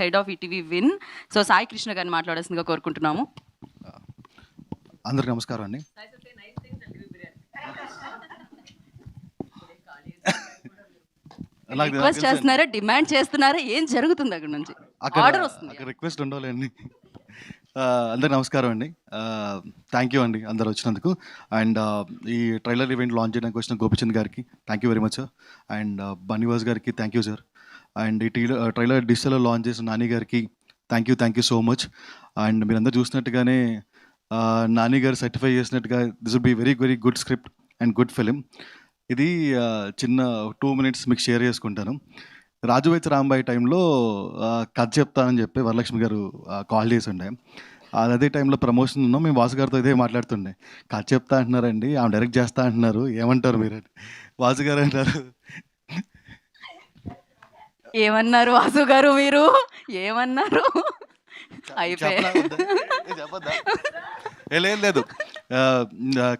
Head of ETV win. So Sai Krishna గారిని మాట్లాడాల్సిందిగా కోరుకుంటున్నాము. అందరికి నమస్కారం అండి. రిక్వెస్ట్ చేస్తున్నారా, డిమాండ్ చేస్తున్నారా, ఏం జరుగుతుంది అక్కడ నుంచి? ఆర్డర్ వస్తుంది. అక్కడ రిక్వెస్ట్ ఉండాలండి. అందరికి నమస్కారం అండి. థ్యాంక్ యూ అండి అందరు వచ్చినందుకు. అండ్ ఈ ట్రైలర్ ఈవెంట్ లాంచ్ చేయడానికి వచ్చిన గోపిచంద్ గారికి thank you very much sir. And Bunny Vas గారికి థ్యాంక్ యూ సార్. అండ్ ఈ ట్రైలర్ డిజిటల్లో లాంచ్ చేసిన నాని గారికి thank you so much. And మీరందరూ చూసినట్టుగానే నాని గారు సర్టిఫై చేసినట్టుగా this will be very very good script and good film. ఇది చిన్న 2 minutes మీకు షేర్ చేసుకుంటాను. రాజు వెడ్స్ రాంబాయి టైంలో కథ చెప్తానని చెప్పి వరలక్ష్మి గారు కాల్ చేసి ఉండే. అదే టైంలో ప్రమోషన్ ఉన్నాం, మేము వాసు గారితో ఇదే మాట్లాడుతుండే. కథ చెప్తా అంటున్నారండి, ఆమె డైరెక్ట్ చేస్తా అంటున్నారు, ఏమంటారు మీరు? వాసు గారు అంటారు, ఏమన్నారు వాసు గారు, మీరు ఏమన్నారు? లేదు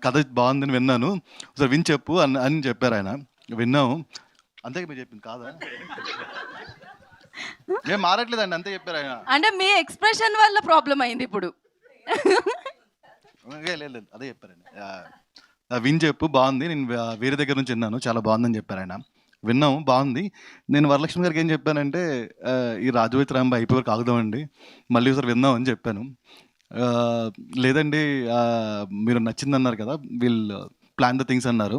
కథ బాగుందని విన్నాను, ఒకసారి విని చెప్పు అని చెప్పారు ఆయన. విన్నాము, అంతే మీరు చెప్పింది కాదా? ఏం మారట్లేదండి, అంతే చెప్పారు ఆయన. అంటే మీ ఎక్స్ప్రెషన్ వల్ల ప్రాబ్లం అయింది ఇప్పుడు. లేదు అదే చెప్పారండి. విని చెప్పు బాగుంది, నేను వేరే దగ్గర నుంచి విన్నాను, చాలా బాగుందని చెప్పారు ఆయన. విన్నాము, బాగుంది. నేను వరలక్ష్మి గారికి ఏం చెప్పానంటే, ఈ రాజు వెడ్స్ రాంబాయి అయిపోయి వరకు ఆగుదామండి, మళ్ళీ ఒకసారి విందాం అని చెప్పాను. లేదండి మీరు నచ్చింది అన్నారు కదా, విల్ ప్లాన్ ద థింగ్స్ అన్నారు.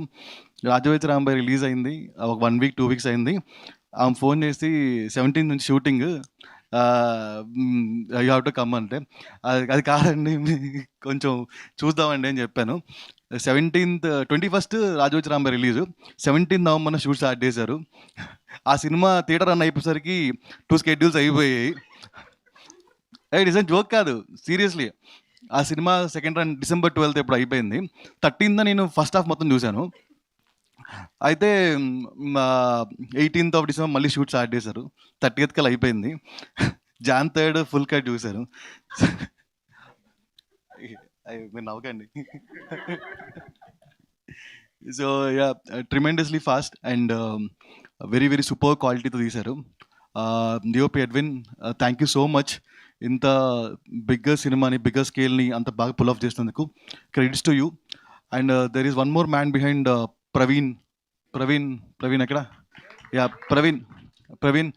రాజు వెడ్స్ రాంబాయి రిలీజ్ అయింది, ఒక 1 week 2 weeks అయింది. ఆమె ఫోన్ చేసి 17th నుంచి shooting, you have to come అంటే, అది కాదండి కొంచెం చూద్దామండి అని చెప్పాను. 21st Raju weds Rambai release, 17th నవంబర్న షూట్ స్టార్ట్ చేశారు. ఆ సినిమా థియేటర్ రన్ అయిపోయేసరికి 2 schedules అయిపోయాయి. నిజం జోక్ కాదు, సీరియస్లీ. ఆ cinema second run December 12th ఎప్పుడు అయిపోయింది. 13th నేను ఫస్ట్ హాఫ్ మొత్తం చూశాను. అయితే 18th of December మళ్ళీ షూట్ స్టార్ట్ చేశారు. 30th కల్లా అయిపోయింది. Jan 3rd ఫుల్ కట్ చూశారు. మీరు నవ్వకండి. So ya, tremendously fast and very very super క్వాలిటీతో తీశారు. DOP Edwin, thank you so much. ఇంత బిగ్గర్ సినిమాని, బిగ్గర్ స్కేల్ని అంత బాగా పుల్ ఆఫ్ చేసినందుకు credits to you. And there is one more man behind, Praveen ఎక్కడ? Ya, Praveen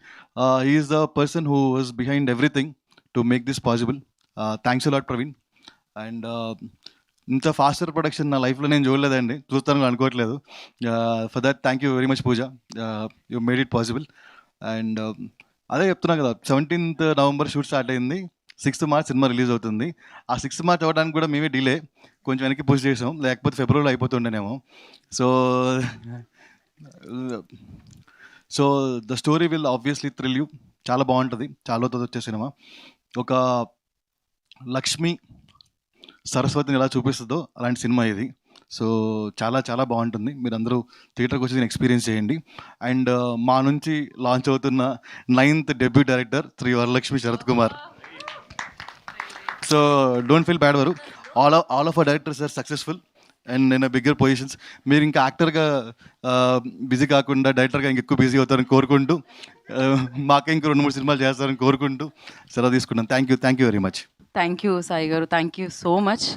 is the person who was behind everything to make this possible. Thanks a lot Praveen. And ఇంత faster production నా లైఫ్లో నేను చూడలేదండి, చూస్తాను అనుకోవట్లేదు. For that thank you very much Pooja, you made it possible. And అదే చెప్తున్నా కదా, 17th నవంబర్ షూట్ స్టార్ట్ అయింది, 6th March సినిమా రిలీజ్ అవుతుంది. ఆ 6th March అవ్వడానికి కూడా మేమే డిలే, కొంచెం వెనక్కి పుష్ చేసాం, లేకపోతే ఫిబ్రవరిలో అయిపోతుండేనేమో. So the story will obviously thrill you. చాలా బాగుంటుంది, చాలా వచ్చే సినిమా. ఒక లక్ష్మి సరస్వతిని ఎలా చూపిస్తుందో అలాంటి సినిమా ఇది. సో చాలా చాలా బాగుంటుంది, మీరు అందరూ థియేటర్కి వచ్చి దీన్ని ఎక్స్పీరియన్స్ చేయండి. అండ్ మా నుంచి లాంచ్ అవుతున్న 9th debut director Shri Varalakshmi Sarath Kumar. So don't feel bad Varu, all of our directors are successful and in bigger positions. మీరు ఇంకా యాక్టర్గా బిజీ కాకుండా డైరెక్టర్గా ఇంకెక్కువ బిజీ అవుతారని కోరుకుంటూ, మాకే ఇంకో 2-3 సినిమాలు చేస్తారని కోరుకుంటూ సెలవు తీసుకున్నాను. Thank you very much. Thank you Sai గారు, థ్యాంక్ యూ సో మచ్.